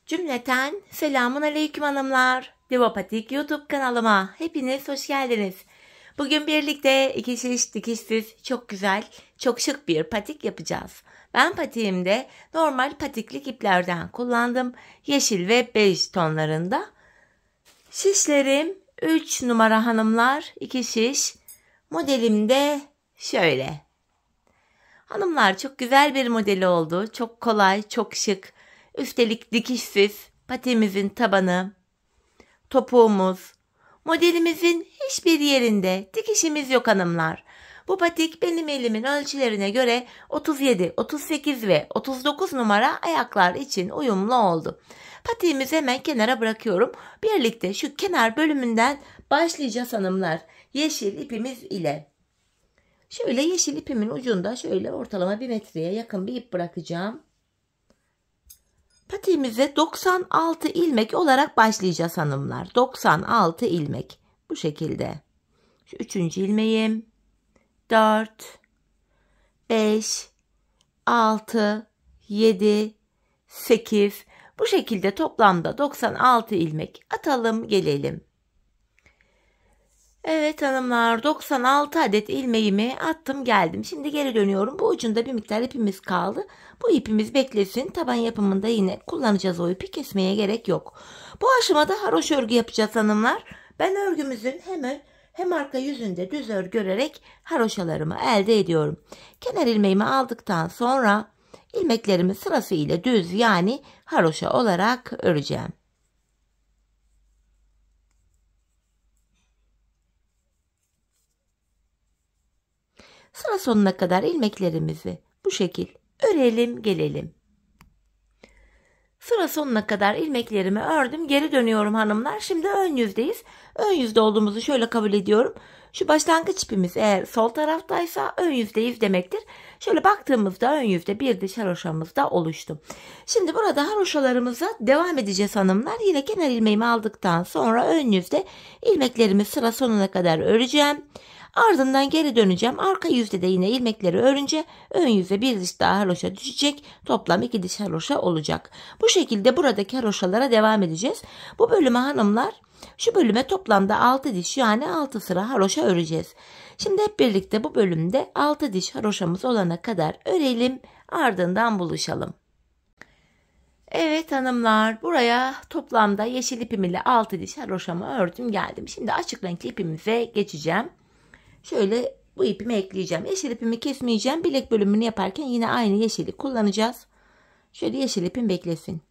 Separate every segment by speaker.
Speaker 1: Cümleten selamun aleyküm hanımlar. Divopatik YouTube kanalıma hepiniz hoş geldiniz. Bugün birlikte iki şiş dikişsiz çok güzel, çok şık bir patik yapacağız. Ben patiğimde normal patiklik iplerden kullandım. Yeşil ve bej tonlarında. Şişlerim 3 numara hanımlar, 2 şiş. Modelim de şöyle. Hanımlar çok güzel bir modeli oldu. Çok kolay, çok şık. Üstelik dikişsiz, patiğimizin tabanı, topuğumuz, modelimizin hiçbir yerinde dikişimiz yok hanımlar. Bu patik benim elimin ölçülerine göre 37, 38 ve 39 numara ayaklar için uyumlu oldu. Patiğimizi hemen kenara bırakıyorum. Birlikte şu kenar bölümünden başlayacağız hanımlar. Yeşil ipimiz ile. Şöyle yeşil ipimin ucunda şöyle ortalama 1 metreye yakın bir ip bırakacağım. Patiğimize 96 ilmek olarak başlayacağız hanımlar. 96 ilmek. Bu şekilde. Şu 3. ilmeğim. 4, 5, 6, 7, 8. Bu şekilde toplamda 96 ilmek atalım gelelim. Evet hanımlar 96 adet ilmeğimi attım geldim. Şimdi geri dönüyorum. Bu ucunda bir miktar ipimiz kaldı. Bu ipimiz beklesin. Taban yapımında yine kullanacağız o ipi. Kesmeye gerek yok. Bu aşamada haroşa örgü yapacağız hanımlar. Ben örgümüzün hem arka yüzünde düz örgü örerek haroşalarımı elde ediyorum. Kenar ilmeğimi aldıktan sonra ilmeklerimi sırasıyla düz yani haroşa olarak öreceğim. Sıra sonuna kadar ilmeklerimizi bu şekil örelim gelelim. Sıra sonuna kadar ilmeklerimi ördüm. Geri dönüyorum hanımlar. Şimdi ön yüzdeyiz. Ön yüzde olduğumuzu şöyle kabul ediyorum. Şu başlangıç ipimiz eğer sol taraftaysa ön yüzdeyiz demektir. Şöyle baktığımızda ön yüzde bir diş haroşamız da oluştu. Şimdi burada haroşalarımıza devam edeceğiz hanımlar. Yine kenar ilmeğimi aldıktan sonra ön yüzde ilmeklerimi sıra sonuna kadar öreceğim. Ardından geri döneceğim. Arka yüzde de yine ilmekleri örünce ön yüze bir diş daha haroşa düşecek. Toplam 2 diş haroşa olacak. Bu şekilde buradaki haroşalara devam edeceğiz. Bu bölüme hanımlar şu bölüme toplamda 6 diş yani 6 sıra haroşa öreceğiz. Şimdi hep birlikte bu bölümde 6 diş haroşamız olana kadar örelim. Ardından buluşalım. Evet hanımlar buraya toplamda yeşil ipim ile 6 diş haroşamı ördüm geldim. Şimdi açık renkli ipimize geçeceğim. Şöyle bu ipimi ekleyeceğim. Yeşil ipimi kesmeyeceğim. Bilek bölümünü yaparken yine aynı yeşili kullanacağız. Şöyle yeşil ipim beklesin.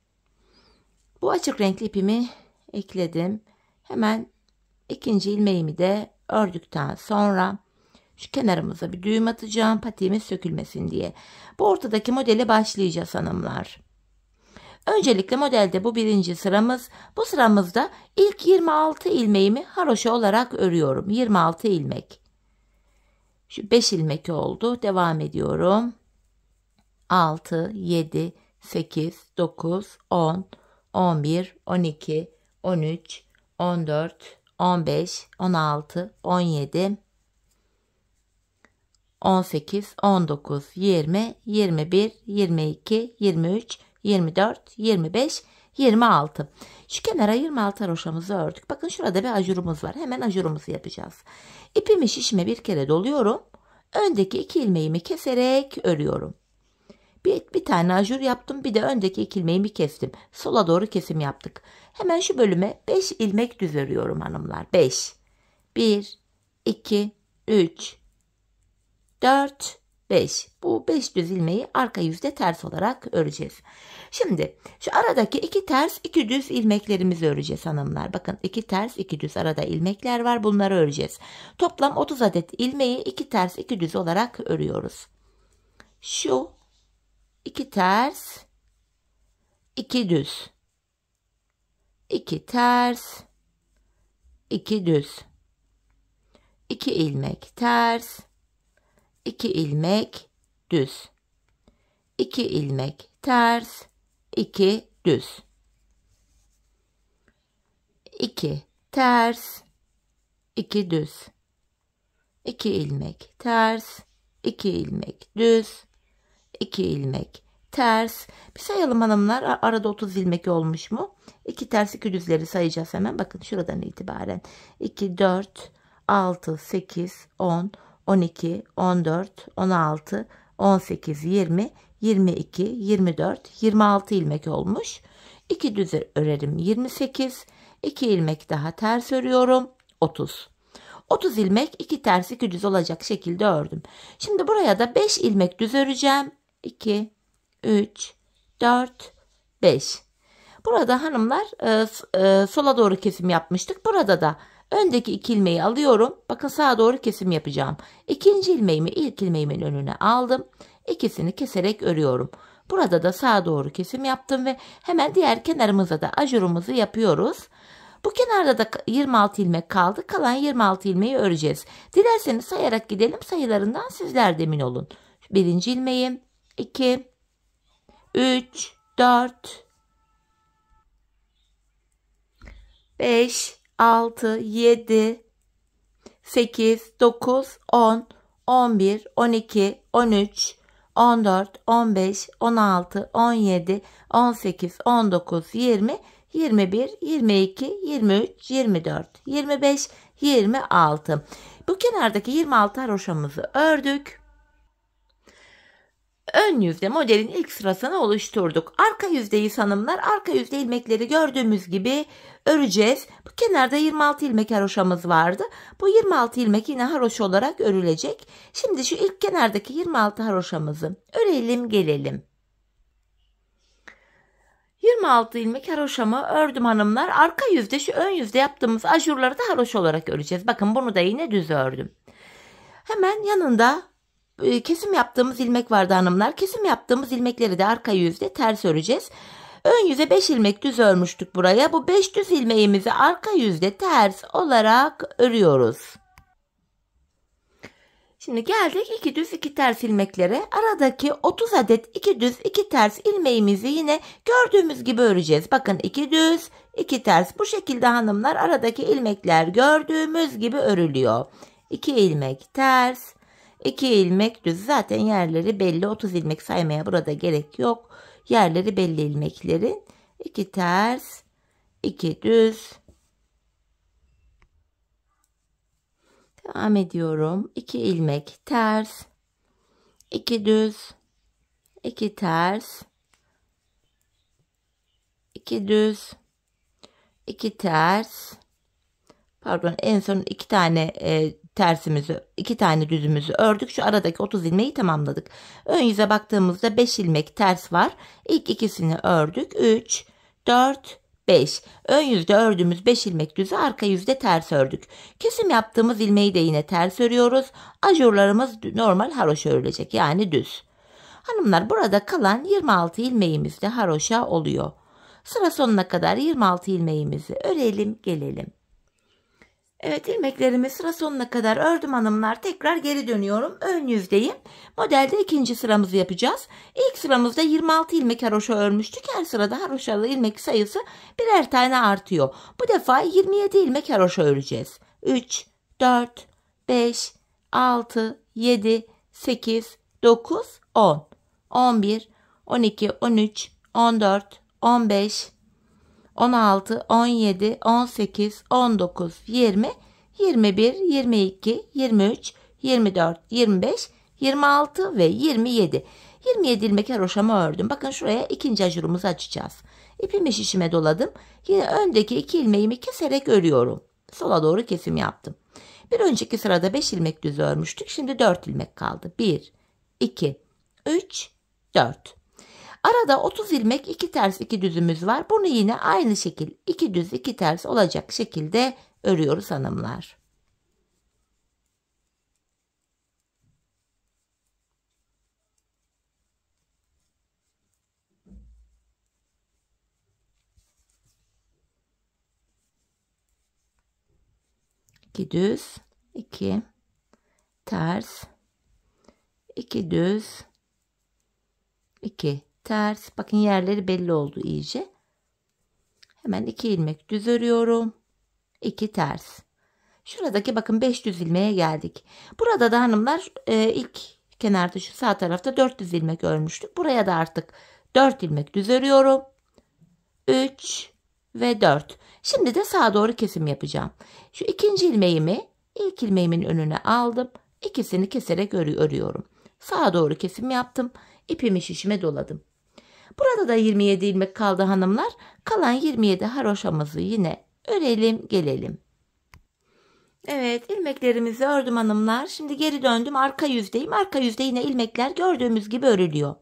Speaker 1: Bu açık renkli ipimi ekledim. Hemen ikinci ilmeğimi de ördükten sonra şu kenarımıza bir düğüm atacağım. Patiğimiz sökülmesin diye. Bu ortadaki modele başlayacağız hanımlar. Öncelikle modelde bu birinci sıramız. Bu sıramızda ilk 26 ilmeğimi haroşa olarak örüyorum. 26 ilmek. Şu 5 ilmek oldu. Devam ediyorum. 6, 7, 8, 9, 10, 11, 12, 13, 14, 15, 16, 17, 18, 19, 20, 21, 22, 23, 24, 25, 26. Şu kenara 26 haroşamızı ördük. Bakın şurada bir ajurumuz var. Hemen ajurumuzu yapacağız. İpimi şişime bir kere doluyorum. Öndeki 2 ilmeğimi keserek örüyorum. Bir tane ajur yaptım. Bir de öndeki 2 ilmeğimi kestim. Sola doğru kesim yaptık. Hemen şu bölüme 5 ilmek düz örüyorum hanımlar. 5. 1, 2, 3, 4, 5. Bu 5 düz ilmeği arka yüzde ters olarak öreceğiz. Şimdi şu aradaki 2 ters 2 düz ilmeklerimizi öreceğiz hanımlar. Bakın 2 ters 2 düz arada ilmekler var. Bunları öreceğiz. Toplam 30 adet ilmeği 2 ters 2 düz olarak örüyoruz. Şu 2 ters 2 düz. 2 ters 2 düz. 2 ilmek ters 2 ilmek düz. 2 ilmek ters 2 düz. 2 ters 2 düz. 2 ilmek ters 2 ilmek düz. 2 ilmek ters. Bir sayalım hanımlar. Arada 30 ilmek olmuş mu? 2 ters 2 düzleri sayacağız hemen. Bakın şuradan itibaren. 2, 4, 6, 8, 10, 12, 14, 16, 18, 20, 22, 24, 26 ilmek olmuş. 2 düz örerim 28. 2 ilmek daha ters örüyorum. 30. 30 ilmek 2 ters 2 düz olacak şekilde ördüm. Şimdi buraya da 5 ilmek düz öreceğim. 2, 3, 4, 5. Burada hanımlar sola doğru kesim yapmıştık. Burada da öndeki 2 ilmeği alıyorum. Bakın sağa doğru kesim yapacağım. İkinci ilmeğimi ilk ilmeğimin önüne aldım. İkisini keserek örüyorum. Burada da sağa doğru kesim yaptım ve hemen diğer kenarımıza da ajurumuzu yapıyoruz. Bu kenarda da 26 ilmek kaldı. Kalan 26 ilmeği öreceğiz. Dilerseniz sayarak gidelim. Sayılarından sizler de emin olun. Birinci ilmeğim 2, 3, 4, 5, 6, 7, 8, 9, 10, 11, 12, 13, 14, 15, 16, 17, 18, 19, 20, 21, 22, 23, 24, 25, 26. Bu kenardaki 26 haroşamızı ördük. Ön yüzde modelin ilk sırasını oluşturduk. Arka yüzdeyiz hanımlar. Arka yüzde ilmekleri gördüğümüz gibi öreceğiz. Bu kenarda 26 ilmek haroşamız vardı. Bu 26 ilmek yine haroşa olarak örülecek. Şimdi şu ilk kenardaki 26 haroşamızı örelim gelelim. 26 ilmek haroşamı ördüm hanımlar. Arka yüzde şu ön yüzde yaptığımız ajurları da haroşa olarak öreceğiz. Bakın bunu da yine düz ördüm. Hemen yanında kesim yaptığımız ilmek vardı hanımlar. Kesim yaptığımız ilmekleri de arka yüzde ters öreceğiz. Ön yüze 5 ilmek düz örmüştük buraya. Bu 5 düz ilmeğimizi arka yüzde ters olarak örüyoruz. Şimdi geldik 2 düz 2 ters ilmeklere. Aradaki 30 adet 2 düz 2 ters ilmeğimizi yine gördüğümüz gibi öreceğiz. Bakın 2 düz 2 ters. Bu şekilde hanımlar aradaki ilmekler gördüğümüz gibi örülüyor. 2 ilmek ters. 2 ilmek düz, zaten yerleri belli. 30 ilmek saymaya burada gerek yok. Yerleri belli ilmeklerin. 2 ters, 2 düz. Devam ediyorum. 2 ilmek ters, 2 düz, 2 ters, 2 düz, 2 ters. Pardon, en son 2 tane tersimizi, 2 tane düzümüzü ördük. Şu aradaki 30 ilmeği tamamladık. Ön yüze baktığımızda 5 ilmek ters var. İlk ikisini ördük. 3, 4, 5. Ön yüzde ördüğümüz 5 ilmek düzü, arka yüzde ters ördük. Kesim yaptığımız ilmeği de yine ters örüyoruz. Ajurlarımız normal haroşa örülecek, yani düz. Hanımlar, burada kalan 26 ilmeğimiz de haroşa oluyor. Sıra sonuna kadar 26 ilmeğimizi örelim gelelim. Evet, ilmeklerimi sıra sonuna kadar ördüm hanımlar. Tekrar geri dönüyorum. Ön yüzdeyim. Modelde ikinci sıramızı yapacağız. İlk sıramızda 26 ilmek haroşa örmüştük. Her sırada haroşalı ilmek sayısı birer tane artıyor. Bu defa 27 ilmek haroşa öreceğiz. 3, 4, 5, 6, 7, 8, 9, 10, 11, 12, 13, 14, 15, 16, 17, 18, 19, 20, 21, 22, 23, 24, 25, 26 ve 27. 27 ilmek haroşamı ördüm. Bakın şuraya ikinci ajurumuzu açacağız. İpimi şişime doladım. Yine öndeki 2 ilmeğimi keserek örüyorum. Sola doğru kesim yaptım. Bir önceki sırada 5 ilmek düz örmüştük. Şimdi 4 ilmek kaldı. 1, 2, 3, 4. Arada 30 ilmek 2 ters 2 düzümüz var. Bunu yine aynı şekil 2 düz 2 ters olacak şekilde örüyoruz hanımlar. İki düz, 2 ters, 2 düz, 2 ters. Bakın yerleri belli oldu iyice. Hemen 2 ilmek düz örüyorum. 2 ters. Şuradaki bakın 5 düz ilmeğe geldik. Burada da hanımlar ilk kenarda şu sağ tarafta 4 düz ilmek örmüştük. Buraya da artık 4 ilmek düz örüyorum. 3 ve 4. Şimdi de sağa doğru kesim yapacağım. Şu ikinci ilmeğimi ilk ilmeğimin önüne aldım. İkisini keserek örüyorum. Sağa doğru kesim yaptım. İpimi şişime doladım. Burada da 27 ilmek kaldı hanımlar. Kalan 27 haroşamızı yine örelim gelelim. Evet, ilmeklerimizi ördüm hanımlar. Şimdi geri döndüm, arka yüzdeyim. Arka yüzde yine ilmekler gördüğümüz gibi örülüyor.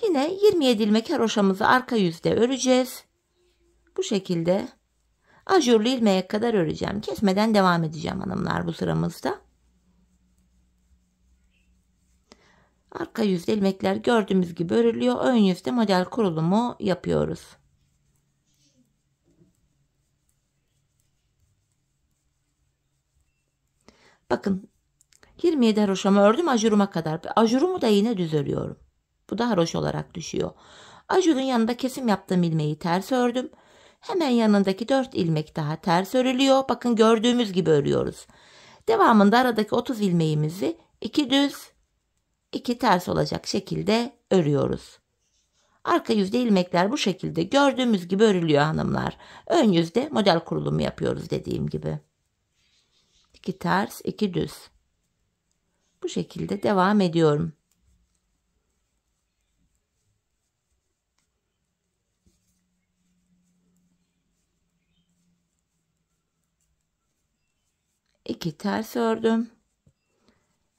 Speaker 1: Yine 27 ilmek haroşamızı arka yüzde öreceğiz. Bu şekilde ajurlu ilmeğe kadar öreceğim. Kesmeden devam edeceğim hanımlar bu sıramızda. Arka yüzde ilmekler gördüğümüz gibi örülüyor. Ön yüzde model kurulumu yapıyoruz. Bakın 27 haroşamı ördüm ajuruma kadar. Ajurumu da yine düz örüyorum. Bu da haroş olarak düşüyor. Ajurun yanında kesim yaptığım ilmeği ters ördüm. Hemen yanındaki 4 ilmek daha ters örülüyor. Bakın gördüğümüz gibi örüyoruz. Devamında aradaki 30 ilmeğimizi 2 düz 2 ters olacak şekilde örüyoruz. Arka yüzde ilmekler bu şekilde gördüğümüz gibi örülüyor hanımlar. Ön yüzde model kurulumu yapıyoruz dediğim gibi. 2 ters 2 düz. Bu şekilde devam ediyorum. İki ters ördüm.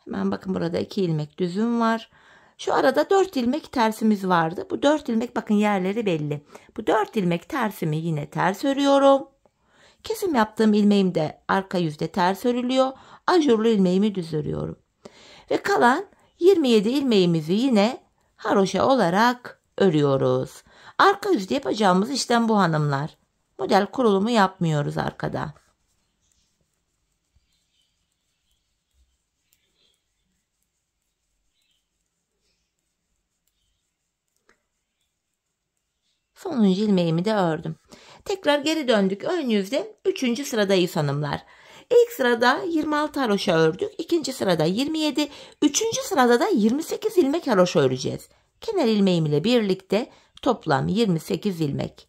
Speaker 1: Hemen bakın burada 2 ilmek düzüm var. Şu arada 4 ilmek tersimiz vardı. Bu 4 ilmek bakın yerleri belli. Bu 4 ilmek tersimi yine ters örüyorum. Kesim yaptığım ilmeğim de arka yüzde ters örülüyor. Ajurlu ilmeğimi düz örüyorum. Ve kalan 27 ilmeğimizi yine haroşa olarak örüyoruz. Arka yüzde yapacağımız işlem bu hanımlar. Model kurulumu yapmıyoruz arkada. Sonuncu ilmeğimi de ördüm. Tekrar geri döndük. Ön yüzde 3. sıradayız hanımlar. İlk sırada 26 haroşa ördük. İkinci sırada 27. Üçüncü sırada da 28 ilmek haroşa öreceğiz. Kenar ilmeğim ile birlikte toplam 28 ilmek.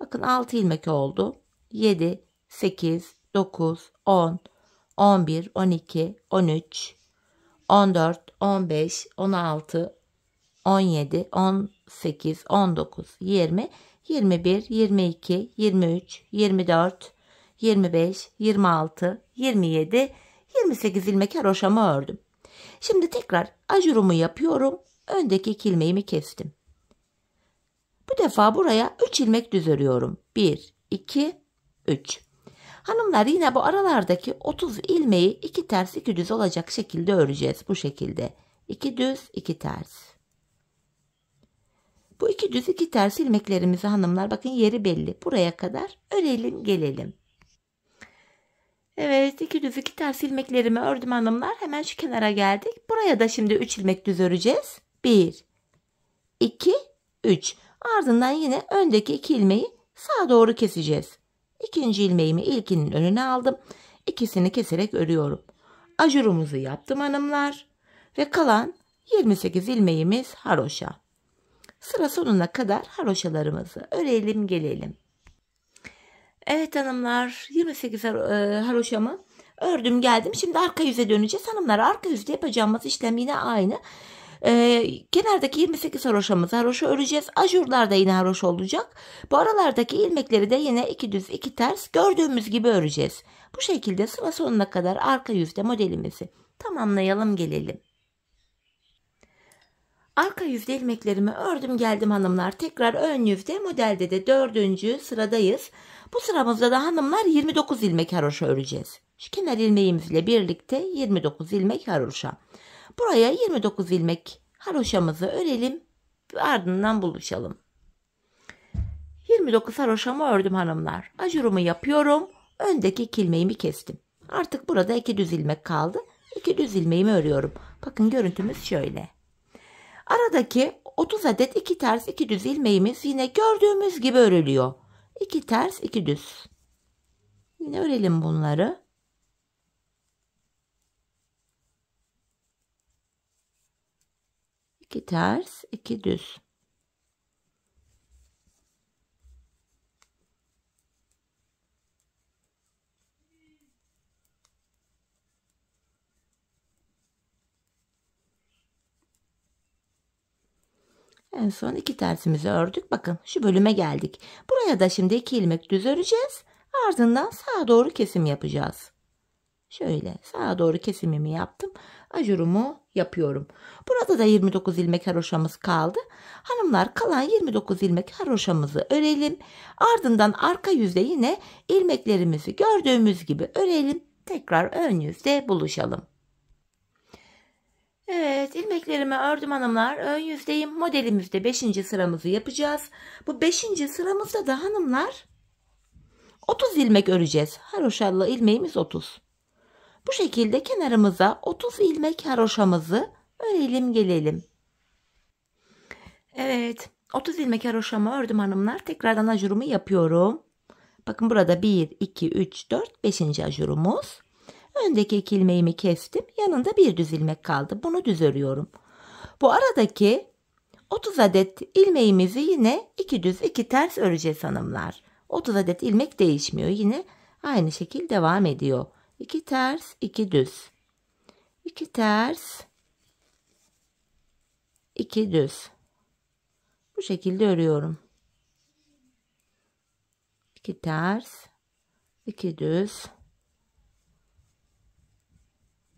Speaker 1: Bakın 6 ilmek oldu. 7, 8, 9, 10, 11, 12, 13, 14, 15, 16, 17, 18, 19, 20, 21, 22, 23, 24, 25, 26, 27, 28 ilmek haroşamı ördüm. Şimdi tekrar ajurumu yapıyorum. Öndeki 2 ilmeğimi kestim. Bu defa buraya 3 ilmek düz örüyorum. 1, 2, 3. Hanımlar yine bu aralardaki 30 ilmeği 2 ters 2 düz olacak şekilde öreceğiz. Bu şekilde. 2 düz 2 ters. Bu 2 düz 2 ters ilmeklerimizi hanımlar bakın yeri belli. Buraya kadar örelim gelelim. Evet 2 düz 2 ters ilmeklerimi ördüm hanımlar. Hemen şu kenara geldik. Buraya da şimdi 3 ilmek düz öreceğiz. 1, 2, 3. Ardından yine öndeki 2 ilmeği sağa doğru keseceğiz. İkinci ilmeğimi ilkinin önüne aldım. İkisini keserek örüyorum. Ajurumuzu yaptım hanımlar. Ve kalan 28 ilmeğimiz haroşa. Sıra sonuna kadar haroşalarımızı örelim gelelim. Evet hanımlar 28 haroşamı ördüm geldim. Şimdi arka yüze döneceğiz. Hanımlar arka yüzde yapacağımız işlem yine aynı. Kenardaki 28 haroşamızı haroşa öreceğiz. Ajurlar da yine haroşa olacak. Bu aralardaki ilmekleri de yine 2 düz 2 ters gördüğümüz gibi öreceğiz. Bu şekilde sıra sonuna kadar arka yüzde modelimizi tamamlayalım gelelim. Arka yüzde ilmeklerimi ördüm geldim hanımlar. Tekrar ön yüzde modelde de 4. sıradayız. Bu sıramızda da hanımlar 29 ilmek haroşa öreceğiz. Şu kenar ilmeğimizle birlikte 29 ilmek haroşa. Buraya 29 ilmek haroşamızı örelim. Ardından buluşalım. 29 haroşamı ördüm hanımlar. Ajurumu yapıyorum. Öndeki 2 ilmeğimi kestim. Artık burada 2 düz ilmek kaldı. 2 düz ilmeğimi örüyorum. Bakın görüntümüz şöyle. Aradaki 30 adet 2 ters 2 düz ilmeğimiz yine gördüğümüz gibi örülüyor. 2 ters 2 düz. Yine örelim bunları. 2 ters, 2 düz. En son 2 tersimizi ördük. Bakın şu bölüme geldik. Buraya da şimdi 2 ilmek düz öreceğiz. Ardından sağa doğru kesim yapacağız. Şöyle sağa doğru kesimimi yaptım. Ajurumu yapıyorum. Burada da 29 ilmek haroşamız kaldı. Hanımlar, kalan 29 ilmek haroşamızı örelim. Ardından arka yüzde yine ilmeklerimizi gördüğümüz gibi örelim. Tekrar ön yüzde buluşalım. Evet, ilmeklerimi ördüm hanımlar. Ön yüzdeyim. Modelimizde 5. sıramızı yapacağız. Bu 5. sıramızda da hanımlar 30 ilmek öreceğiz. Haroşalı ilmeğimiz 30. Bu şekilde kenarımıza 30 ilmek haroşamızı örelim gelelim. Evet, 30 ilmek haroşamı ördüm hanımlar. Tekrardan ajurumu yapıyorum. Bakın burada 1, 2, 3, 4, 5. ajurumuz. Öndeki 2 ilmeğimi kestim. Yanında bir düz ilmek kaldı. Bunu düz örüyorum. Bu aradaki 30 adet ilmeğimizi yine 2 düz 2 ters öreceğiz hanımlar. 30 adet ilmek değişmiyor. Yine aynı şekil devam ediyor. 2 ters, 2 düz. 2 ters, 2 düz. Bu şekilde örüyorum. 2 ters, 2 düz.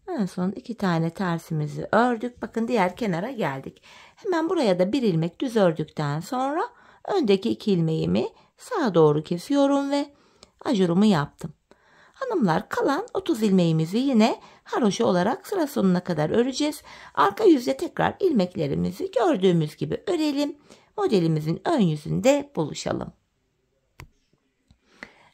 Speaker 1: En son 2 tane tersimizi ördük. Bakın diğer kenara geldik. Hemen buraya da bir ilmek düz ördükten sonra öndeki 2 ilmeğimi sağa doğru kesiyorum ve ajurumu yaptım. Hanımlar, kalan 30 ilmeğimizi yine haroşa olarak sıra sonuna kadar öreceğiz. Arka yüzde tekrar ilmeklerimizi gördüğümüz gibi örelim. Modelimizin ön yüzünde buluşalım.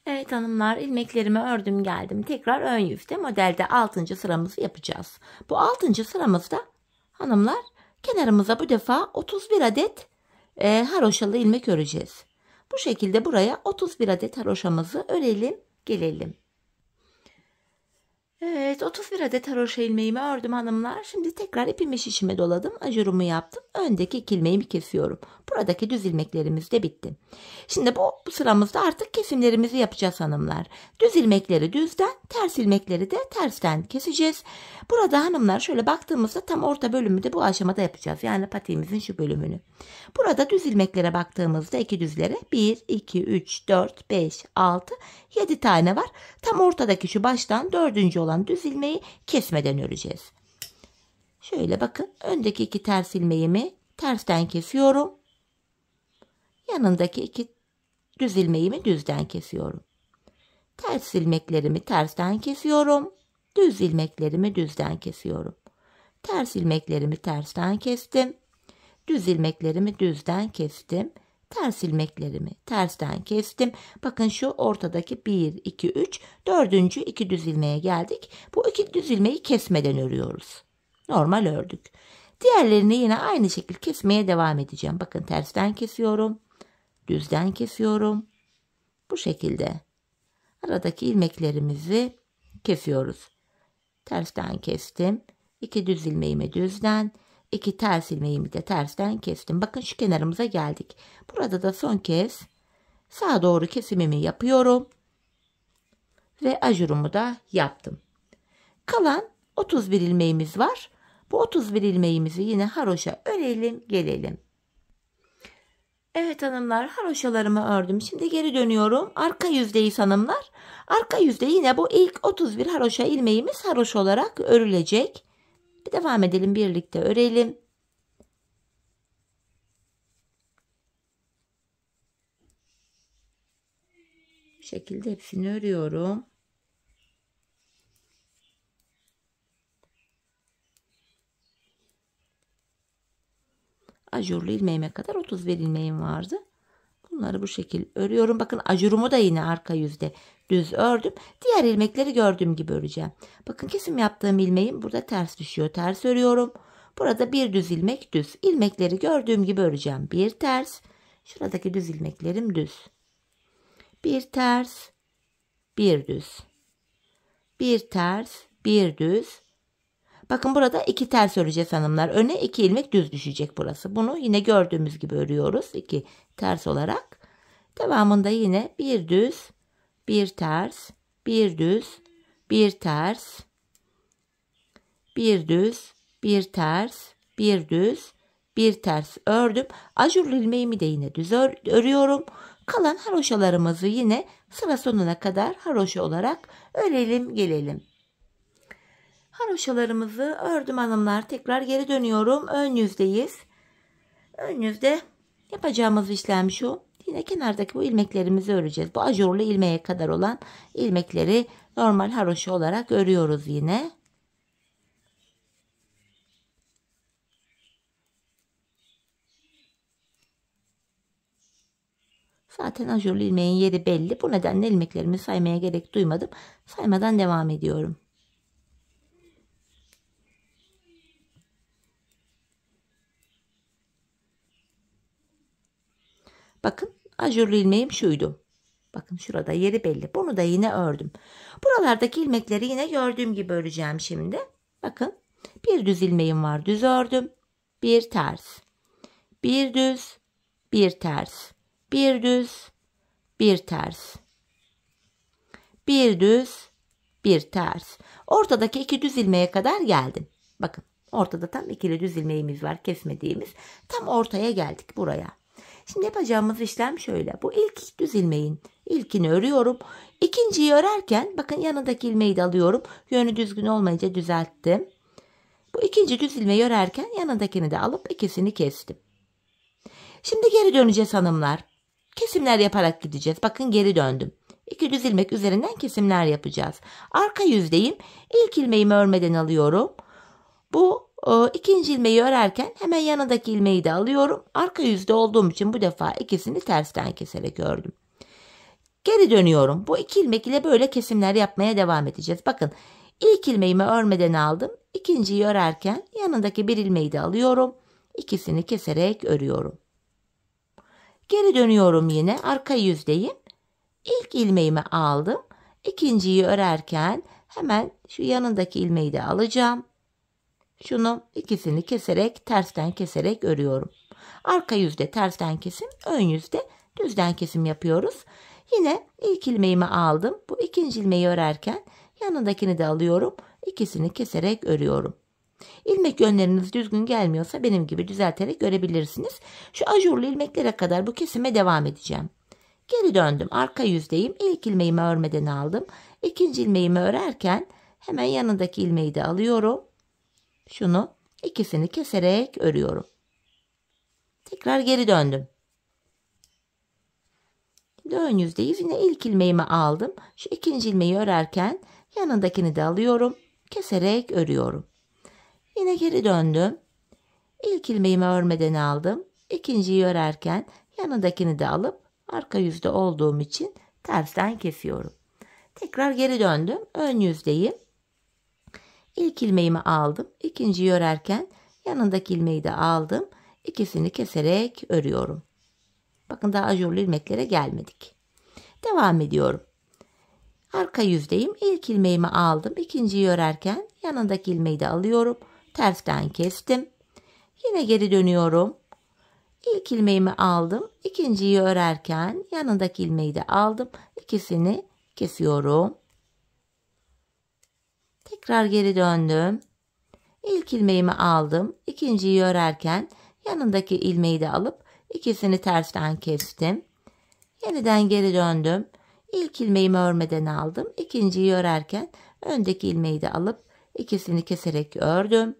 Speaker 1: Evet hanımlar, ilmeklerimi ördüm geldim. Tekrar ön yüzde modelde 6. sıramızı yapacağız. Bu 6. sıramızda hanımlar kenarımıza bu defa 31 adet haroşalı ilmek öreceğiz. Bu şekilde buraya 31 adet haroşamızı örelim gelelim. Evet, 31 adet haroşa ilmeğimi ördüm hanımlar. Şimdi tekrar ipimi şişime doladım. Ajurumu yaptım. Öndeki 2 ilmeğimi kesiyorum. Buradaki düz ilmeklerimiz de bitti. Şimdi bu sıramızda artık kesimlerimizi yapacağız hanımlar. Düz ilmekleri düzden, ters ilmekleri de tersten keseceğiz. Burada hanımlar şöyle baktığımızda tam orta bölümü de bu aşamada yapacağız. Yani patiğimizin şu bölümünü. Burada düz ilmeklere baktığımızda 2 düzlere 1, 2, 3, 4, 5, 6, 7 tane var. Tam ortadaki şu baştan 4. olan düz ilmeği kesmeden öreceğiz. Şöyle bakın, öndeki 2 ters ilmeğimi tersten kesiyorum. Yanındaki 2 düz ilmeğimi düzden kesiyorum. Ters ilmeklerimi tersten kesiyorum. Düz ilmeklerimi düzden kesiyorum. Ters ilmeklerimi tersten kestim. Düz ilmeklerimi düzden kestim. Ters ilmeklerimi tersten kestim. Bakın şu ortadaki 1, 2, 3, 4. 2 düz ilmeğe geldik. Bu 2 düz ilmeği kesmeden örüyoruz. Normal ördük. Diğerlerini yine aynı şekilde kesmeye devam edeceğim. Bakın tersten kesiyorum. Düzden kesiyorum. Bu şekilde aradaki ilmeklerimizi kesiyoruz. Tersten kestim. 2 düz ilmeğimi düzden, 2 ters ilmeğimi de tersten kestim. Bakın şu kenarımıza geldik. Burada da son kez sağa doğru kesimimi yapıyorum. Ve ajurumu da yaptım. Kalan 31 ilmeğimiz var. Bu 31 ilmeğimizi yine haroşa örelim gelelim. Evet hanımlar, haroşalarımı ördüm. Şimdi geri dönüyorum. Arka yüzdeyiz hanımlar. Arka yüzde yine bu ilk 31 haroşa ilmeğimiz haroşa olarak örülecek. Bir devam edelim, birlikte örelim. Bu şekilde hepsini örüyorum. Ajurlu ilmeğime kadar 31 ilmeğim vardı. Bunları bu şekilde örüyorum. Bakın ajurumu da yine arka yüzde düz ördüm. Diğer ilmekleri gördüğüm gibi öreceğim. Bakın kesim yaptığım ilmeğim burada ters düşüyor. Ters örüyorum. Burada bir düz ilmek düz. İlmekleri gördüğüm gibi öreceğim. Bir ters. Şuradaki düz ilmeklerim düz. Bir ters. Bir düz. Bir ters. Bir düz. Bakın burada 2 ters öreceğiz hanımlar. Öne 2 ilmek düz düşecek burası. Bunu yine gördüğümüz gibi örüyoruz. 2 ters olarak. Devamında yine bir düz, bir ters, bir düz, bir ters, bir düz, bir ters, bir düz, bir ters ördüm. Ajurlu ilmeğimi de yine düz örüyorum. Kalan haroşalarımızı yine sıra sonuna kadar haroşa olarak örelim gelelim. Haroşalarımızı ördüm hanımlar. Tekrar geri dönüyorum. Ön yüzdeyiz. Ön yüzde yapacağımız işlem şu. Yine kenardaki bu ilmeklerimizi öreceğiz. Bu ajurlu ilmeğe kadar olan ilmekleri normal haroşa olarak örüyoruz yine. Zaten ajurlu ilmeğin yeri belli. Bu nedenle ilmeklerimi saymaya gerek duymadım. Saymadan devam ediyorum. Bakın ajurlu ilmeğim şuydu. Bakın şurada yeri belli. Bunu da yine ördüm. Buralardaki ilmekleri yine gördüğüm gibi öreceğim şimdi. Bakın bir düz ilmeğim var. Düz ördüm. Bir ters. Bir düz. Bir ters. Bir düz. Bir ters. Bir düz. Bir ters. Ortadaki 2 düz ilmeğe kadar geldim. Bakın ortada tam ikili düz ilmeğimiz var. Kesmediğimiz. Tam ortaya geldik buraya. Şimdi yapacağımız işlem şöyle. Bu ilk düz ilmeğin ilkini örüyorum. İkinciyi örerken bakın yanındaki ilmeği de alıyorum. Yönü düzgün olmayınca düzelttim. Bu ikinci düz ilmeği örerken yanındakini de alıp ikisini kestim. Şimdi geri döneceğiz hanımlar. Kesimler yaparak gideceğiz. Bakın geri döndüm. 2 düz ilmek üzerinden kesimler yapacağız. Arka yüzdeyim. İlk ilmeğimi örmeden alıyorum. Bu ikinci ilmeği örerken hemen yanındaki ilmeği de alıyorum. Arka yüzde olduğum için bu defa ikisini tersten keserek ördüm. Geri dönüyorum. Bu 2 ilmek ile böyle kesimler yapmaya devam edeceğiz. Bakın ilk ilmeğimi örmeden aldım. İkinciyi örerken yanındaki bir ilmeği de alıyorum. İkisini keserek örüyorum. Geri dönüyorum yine. Arka yüzdeyim. İlk ilmeğimi aldım. İkinciyi örerken hemen şu yanındaki ilmeği de alacağım. Şunu ikisini keserek tersten keserek örüyorum. Arka yüzde tersten kesim, ön yüzde düzden kesim yapıyoruz. Yine ilk ilmeğimi aldım. Bu ikinci ilmeği örerken yanındakini de alıyorum. İkisini keserek örüyorum. İlmek yönleriniz düzgün gelmiyorsa benim gibi düzelterek örebilirsiniz. Şu ajurlu ilmeklere kadar bu kesime devam edeceğim. Geri döndüm. Arka yüzdeyim. İlk ilmeğimi örmeden aldım. İkinci ilmeğimi örerken hemen yanındaki ilmeği de alıyorum. Şunu ikisini keserek örüyorum. Tekrar geri döndüm. Şimdi ön yüzdeyiz. Yine ilk ilmeğimi aldım. Şu ikinci ilmeği örerken yanındakini de alıyorum. Keserek örüyorum. Yine geri döndüm. İlk ilmeğimi örmeden aldım. İkinciyi örerken yanındakini de alıp arka yüzde olduğum için tersten kesiyorum. Tekrar geri döndüm. Ön yüzdeyim. İlk ilmeğimi aldım. İkinciyi örerken yanındaki ilmeği de aldım. İkisini keserek örüyorum. Bakın daha ajurlu ilmeklere gelmedik. Devam ediyorum. Arka yüzdeyim. İlk ilmeğimi aldım. İkinciyi örerken yanındaki ilmeği de alıyorum. Tersten kestim. Yine geri dönüyorum. İlk ilmeğimi aldım. İkinciyi örerken yanındaki ilmeği de aldım. İkisini kesiyorum. Tekrar geri döndüm. İlk ilmeğimi aldım. İkinciyi örerken yanındaki ilmeği de alıp ikisini tersten kestim. Yeniden geri döndüm. İlk ilmeğimi örmeden aldım. İkinciyi örerken öndeki ilmeği de alıp ikisini keserek ördüm.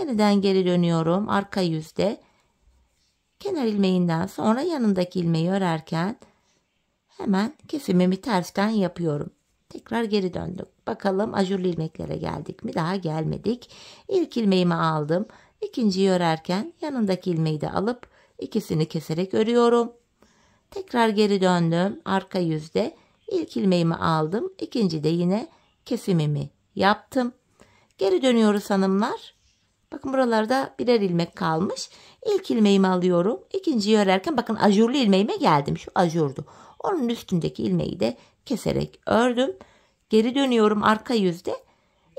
Speaker 1: Yeniden geri dönüyorum. Arka yüzde kenar ilmeğinden sonra yanındaki ilmeği örerken hemen kesimimi tersten yapıyorum. Tekrar geri döndüm. Bakalım ajurlu ilmeklere geldik mi? Daha gelmedik. İlk ilmeğimi aldım. İkinciyi örerken yanındaki ilmeği de alıp ikisini keserek örüyorum. Tekrar geri döndüm. Arka yüzde ilk ilmeğimi aldım. İkinci de yine kesimimi yaptım. Geri dönüyoruz hanımlar. Bakın buralarda birer ilmek kalmış. İlk ilmeğimi alıyorum. İkinciyi örerken bakın ajurlu ilmeğime geldim. Şu ajurdu. Onun üstündeki ilmeği de keserek ördüm. Geri dönüyorum arka yüzde.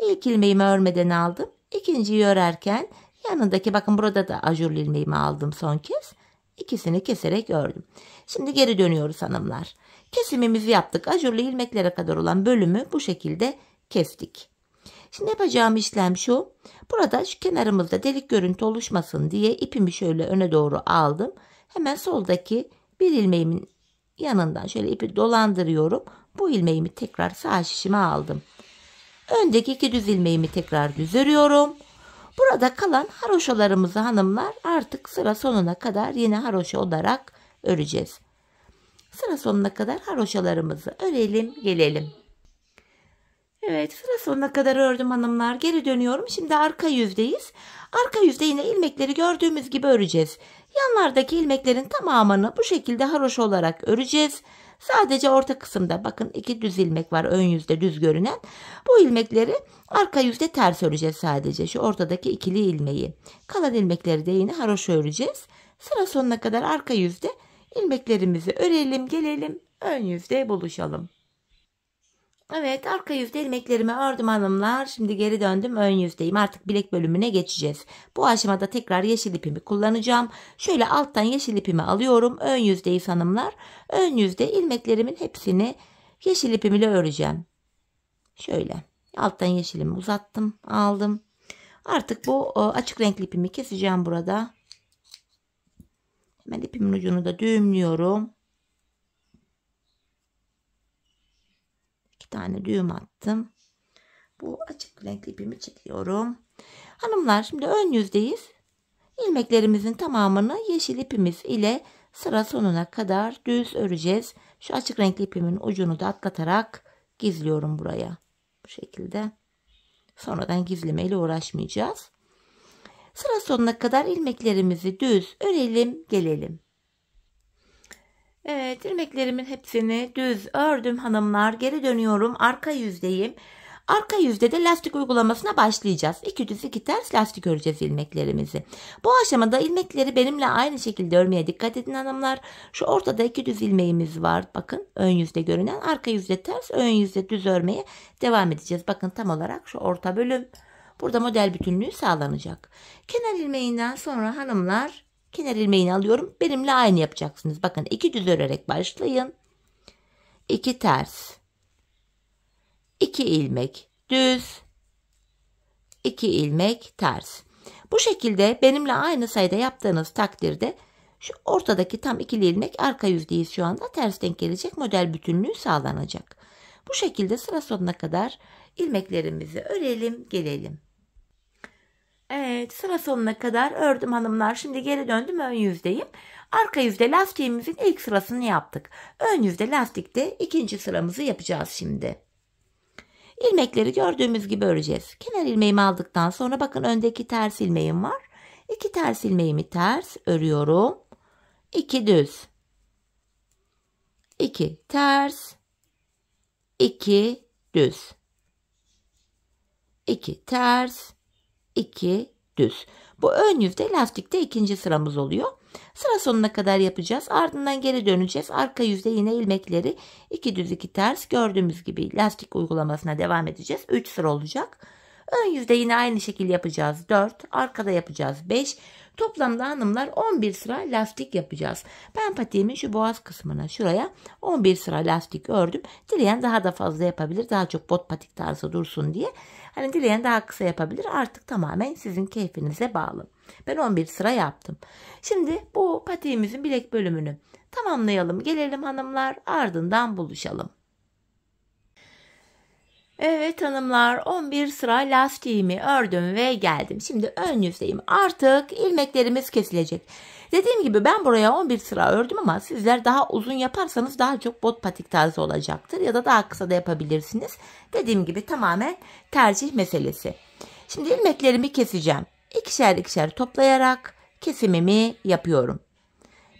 Speaker 1: İlk ilmeğimi örmeden aldım. İkinciyi örerken yanındaki, bakın burada da ajurlu ilmeğimi aldım son kez. İkisini keserek ördüm. Şimdi geri dönüyoruz hanımlar. Kesimimizi yaptık. Ajurlu ilmeklere kadar olan bölümü bu şekilde kestik. Şimdi yapacağım işlem şu. Burada şu kenarımızda delik görüntü oluşmasın diye ipimi şöyle öne doğru aldım. Hemen soldaki bir ilmeğimin yanından şöyle ipi dolandırıyorum. Bu ilmeğimi tekrar sağ şişime aldım. Öndeki 2 düz ilmeğimi tekrar düz örüyorum. Burada kalan haroşalarımızı hanımlar artık sıra sonuna kadar yine haroşa olarak öreceğiz. Sıra sonuna kadar haroşalarımızı örelim, gelelim. Evet, sıra sonuna kadar ördüm hanımlar. Geri dönüyorum. Şimdi arka yüzdeyiz. Arka yüzde yine ilmekleri gördüğümüz gibi öreceğiz. Yanlardaki ilmeklerin tamamını bu şekilde haroşa olarak öreceğiz. Sadece orta kısımda bakın 2 düz ilmek var, ön yüzde düz görünen. Bu ilmekleri arka yüzde ters öreceğiz sadece. Şu ortadaki ikili ilmeği. Kalan ilmekleri de yine haroşa öreceğiz. Sıra sonuna kadar arka yüzde ilmeklerimizi örelim, gelelim. Ön yüzde buluşalım. Evet, arka yüzde ilmeklerimi ördüm hanımlar. Şimdi geri döndüm, ön yüzdeyim. Artık bilek bölümüne geçeceğiz. Bu aşamada tekrar yeşil ipimi kullanacağım. Şöyle alttan yeşil ipimi alıyorum. Ön yüzdeyiz hanımlar. Ön yüzde ilmeklerimin hepsini yeşil ipim ile öreceğim. Şöyle alttan yeşilimi uzattım, aldım. Artık bu açık renkli ipimi keseceğim burada. Hemen ipimin ucunu da düğümlüyorum. 2 tane düğüm attım. Bu açık renkli ipimi çekiyorum. Hanımlar şimdi ön yüzdeyiz. İlmeklerimizin tamamını yeşil ipimiz ile sıra sonuna kadar düz öreceğiz. Şu açık renkli ipimin ucunu da atlatarak gizliyorum buraya. Bu şekilde. Sonradan gizlemeyle uğraşmayacağız. Sıra sonuna kadar ilmeklerimizi düz örelim, gelelim. Evet, ilmeklerimin hepsini düz ördüm hanımlar. Geri dönüyorum. Arka yüzdeyim. Arka yüzde de lastik uygulamasına başlayacağız. 2 düz 2 ters lastik öreceğiz ilmeklerimizi. Bu aşamada ilmekleri benimle aynı şekilde örmeye dikkat edin hanımlar. Şu ortada 2 düz ilmeğimiz var. Bakın ön yüzde görünen, arka yüzde ters, ön yüzde düz örmeye devam edeceğiz. Bakın tam olarak şu orta bölüm. Burada model bütünlüğü sağlanacak. Kenar ilmeğinden sonra hanımlar kenar ilmeğini alıyorum. Benimle aynı yapacaksınız. Bakın 2 düz örerek başlayın. 2 ters. 2 ilmek düz. 2 ilmek ters. Bu şekilde benimle aynı sayıda yaptığınız takdirde şu ortadaki tam ikili ilmek arka yüzdeyiz şu anda. Ters denk gelecek, model bütünlüğü sağlanacak. Bu şekilde sıra sonuna kadar ilmeklerimizi örelim, gelelim. Evet, sıra sonuna kadar ördüm hanımlar. Şimdi geri döndüm, ön yüzdeyim. Arka yüzde lastiğimizin ilk sırasını yaptık. Ön yüzde lastikte ikinci sıramızı yapacağız şimdi. İlmekleri gördüğümüz gibi öreceğiz. Kenar ilmeğimi aldıktan sonra bakın öndeki ters ilmeğim var. 2 ters ilmeğimi ters örüyorum. 2 düz. 2 ters. 2 düz. 2 ters. 2 düz. Bu ön yüzde lastikte ikinci sıramız oluyor. Sıra sonuna kadar yapacağız. Ardından geri döneceğiz. Arka yüzde yine ilmekleri 2 düz 2 ters gördüğümüz gibi lastik uygulamasına devam edeceğiz. 3 sıra olacak. Ön yüzde yine aynı şekilde yapacağız. 4. Arkada yapacağız 5. Toplamda hanımlar 11 sıra lastik yapacağız. Ben patiğimin şu boğaz kısmına şuraya 11 sıra lastik ördüm. Dileyen daha da fazla yapabilir. Daha çok bot patik tarzı dursun diye. Hani dileyen daha kısa yapabilir. Artık tamamen sizin keyfinize bağlı. Ben 11 sıra yaptım. Şimdi bu patiğimizin bilek bölümünü tamamlayalım. Gelelim hanımlar, ardından buluşalım. Evet hanımlar, 11 sıra lastiğimi ördüm ve geldim. Şimdi ön yüzdeyim. Artık ilmeklerimiz kesilecek. Dediğim gibi ben buraya 11 sıra ördüm ama sizler daha uzun yaparsanız daha çok bot patik tarzı olacaktır. Ya da daha kısa da yapabilirsiniz. Dediğim gibi tamamen tercih meselesi. Şimdi ilmeklerimi keseceğim. İkişer ikişer toplayarak kesimimi yapıyorum.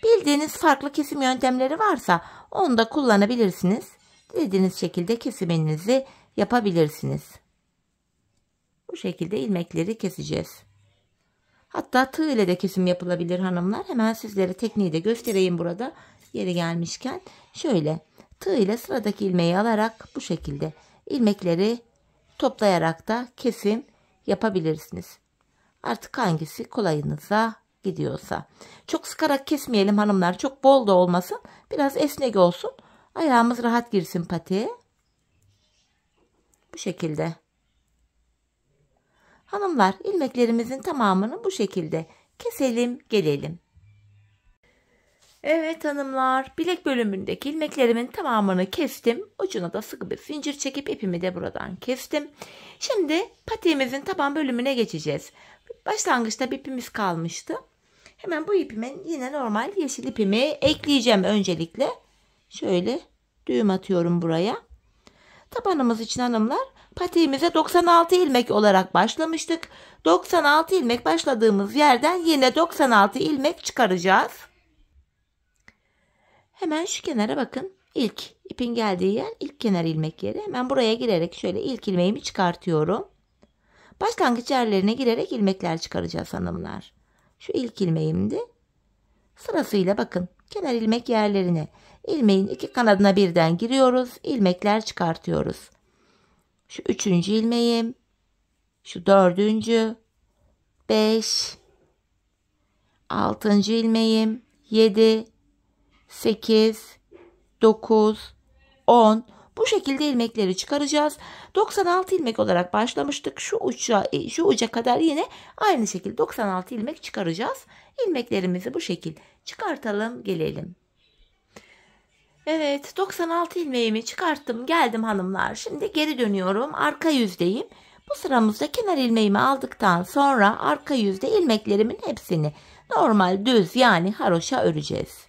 Speaker 1: Bildiğiniz farklı kesim yöntemleri varsa onu da kullanabilirsiniz. Dilediğiniz şekilde kesiminizi yapabilirsiniz. Bu şekilde ilmekleri keseceğiz. Hatta tığ ile de kesim yapılabilir hanımlar. Hemen sizlere tekniği de göstereyim burada. Yeri gelmişken şöyle tığ ile sıradaki ilmeği alarak bu şekilde ilmekleri toplayarak da kesim yapabilirsiniz. Artık hangisi kolayınıza gidiyorsa. Çok sıkarak kesmeyelim hanımlar. Çok bol da olmasın. Biraz esnek olsun. Ayağımız rahat girsin patiğe. Bu şekilde. Hanımlar, ilmeklerimizin tamamını bu şekilde keselim gelelim. Evet hanımlar, bilek bölümündeki ilmeklerimin tamamını kestim. Ucuna da sıkı bir zincir çekip ipimi de buradan kestim. Şimdi patiğimizin taban bölümüne geçeceğiz. Başlangıçta bir ipimiz kalmıştı. Hemen bu ipimin yine normal yeşil ipimi ekleyeceğim öncelikle. Şöyle düğüm atıyorum buraya. Tabanımız için hanımlar, patiğimize 96 ilmek olarak başlamıştık. 96 ilmek başladığımız yerden yine 96 ilmek çıkaracağız. Hemen şu kenara bakın. İlk ipin geldiği yer ilk kenar ilmek yeri. Hemen buraya girerek şöyle ilk ilmeğimi çıkartıyorum. Başlangıç yerlerine girerek ilmekler çıkaracağız hanımlar. Şu ilk ilmeğimdi. Sırasıyla bakın kenar ilmek yerlerine ilmeğin iki kanadına birden giriyoruz. İlmekler çıkartıyoruz. Şu üçüncü ilmeğim. Şu dördüncü. 5. Altıncı ilmeğim. 7. 8. 9. 10. Bu şekilde ilmekleri çıkaracağız. 96 ilmek olarak başlamıştık. Şu uca kadar yine aynı şekilde 96 ilmek çıkaracağız. İlmeklerimizi bu şekilde çıkartalım gelelim. Evet, 96 ilmeğimi çıkarttım geldim hanımlar. Şimdi geri dönüyorum. Arka yüzdeyim. Bu sıramızda kenar ilmeğimi aldıktan sonra arka yüzde ilmeklerimin hepsini normal düz yani haroşa öreceğiz.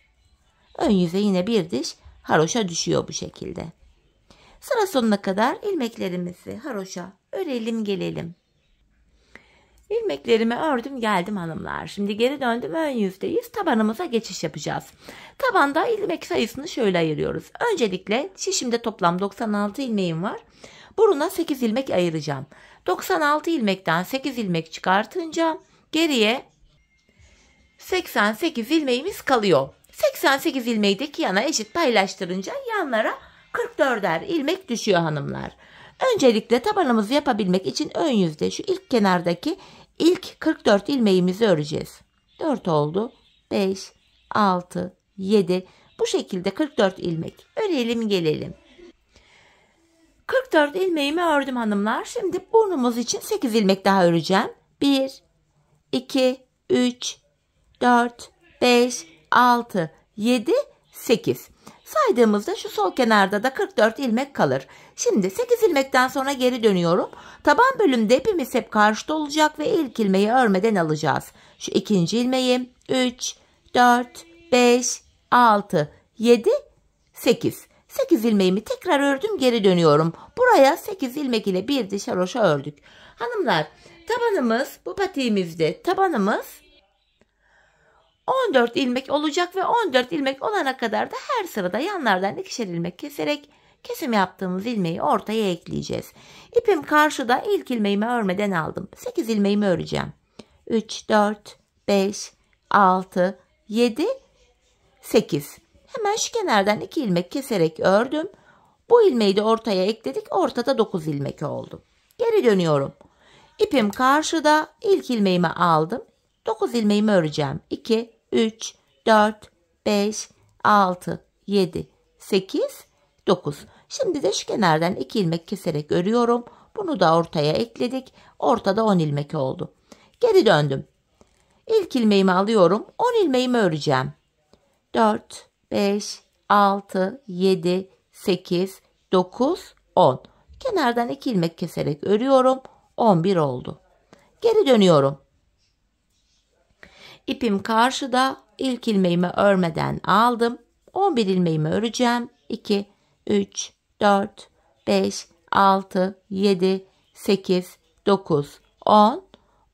Speaker 1: Ön yüze yine bir diş haroşa düşüyor bu şekilde. Sıra sonuna kadar ilmeklerimizi haroşa örelim gelelim. İlmeklerimi ördüm geldim hanımlar. Şimdi geri döndüm, ön yüzdeyiz. Tabanımıza geçiş yapacağız. Tabanda ilmek sayısını şöyle ayırıyoruz. Öncelikle şişimde toplam 96 ilmeğim var. Buruna 8 ilmek ayıracağım. 96 ilmekten 8 ilmek çıkartınca geriye 88 ilmeğimiz kalıyor. 88 ilmeği de iki yana eşit paylaştırınca yanlara 44'er ilmek düşüyor hanımlar. Öncelikle tabanımızı yapabilmek için ön yüzde şu ilk kenardaki ilk 44 ilmeğimizi öreceğiz. 4 oldu. 5, 6, 7. Bu şekilde 44 ilmek. Örelim gelelim. 44 ilmeğimi ördüm hanımlar. Şimdi burnumuz için 8 ilmek daha öreceğim. 1, 2, 3, 4, 5, 6, 7, 8. Saydığımızda şu sol kenarda da 44 ilmek kalır. Şimdi 8 ilmekten sonra geri dönüyorum. Taban bölümde ipimiz hep karşıda olacak ve ilk ilmeği örmeden alacağız. Şu ikinci ilmeği 3, 4, 5, 6, 7, 8. 8 ilmeğimi tekrar ördüm, geri dönüyorum. Buraya 8 ilmek ile bir diş haroşa ördük. Hanımlar, tabanımız bu patiğimizde tabanımız 14 ilmek olacak ve 14 ilmek olana kadar da her sırada yanlardan ikişer ilmek keserek kesim yaptığımız ilmeği ortaya ekleyeceğiz. İpim karşıda, ilk ilmeğimi örmeden aldım. 8 ilmeğimi öreceğim. 3, 4, 5, 6, 7, 8. Hemen şu kenardan 2 ilmek keserek ördüm. Bu ilmeği de ortaya ekledik. Ortada 9 ilmek oldu. Geri dönüyorum. İpim karşıda, ilk ilmeğimi aldım. 9 ilmeğimi öreceğim. 2, 3, 4, 5, 6, 7, 8, 9. Şimdi de şu kenardan 2 ilmek keserek örüyorum. Bunu da ortaya ekledik. Ortada 10 ilmek oldu. Geri döndüm. İlk ilmeğimi alıyorum. 10 ilmeğimi öreceğim. 4, 5, 6, 7, 8, 9, 10. Kenardan 2 ilmek keserek örüyorum. 11 oldu. Geri dönüyorum. İpim karşıda, ilk ilmeğimi örmeden aldım. 11 ilmeğimi öreceğim. 2, 3, 4, 5, 6, 7, 8, 9, 10,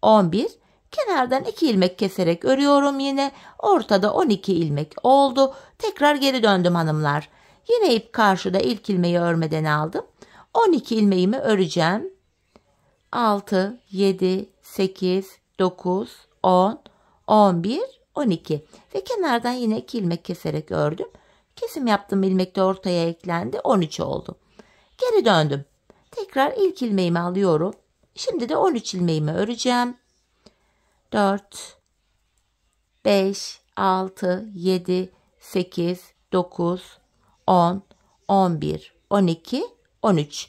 Speaker 1: 11. Kenardan 2 ilmek keserek örüyorum yine. Ortada 12 ilmek oldu. Tekrar geri döndüm hanımlar. Yine ip karşıda, ilk ilmeği örmeden aldım. 12 ilmeğimi öreceğim. 6, 7, 8, 9, 10, 11, 12 ve kenardan yine 2 ilmek keserek ördüm. Kesim yaptığım ilmek de ortaya eklendi. 13 oldu. Geri döndüm. Tekrar ilk ilmeğimi alıyorum. Şimdi de 13 ilmeğimi öreceğim. 4, 5, 6, 7, 8, 9, 10, 11, 12, 13.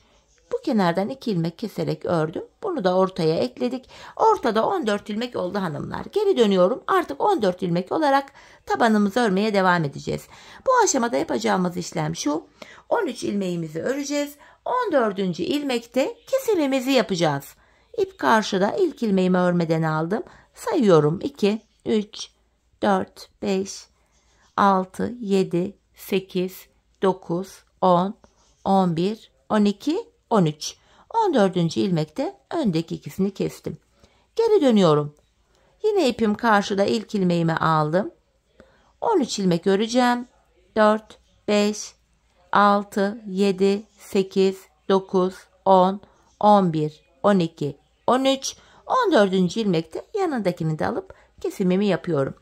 Speaker 1: Bu kenardan 2 ilmek keserek ördüm. Bunu da ortaya ekledik. Ortada 14 ilmek oldu hanımlar. Geri dönüyorum. Artık 14 ilmek olarak tabanımızı örmeye devam edeceğiz. Bu aşamada yapacağımız işlem şu. 13 ilmeğimizi öreceğiz. 14. ilmekte kesimimizi yapacağız. İp karşıda, ilk ilmeğimi örmeden aldım. Sayıyorum. 2, 3, 4, 5, 6, 7, 8, 9, 10, 11, 12, 13. 14. ilmekte öndeki ikisini kestim. Geri dönüyorum. Yine ipim karşıda, ilk ilmeğimi aldım. 13 ilmek öreceğim. 4, 5, 6, 7, 8, 9, 10, 11, 12, 13. 14. ilmekte yanındakini de alıp kesimimi yapıyorum.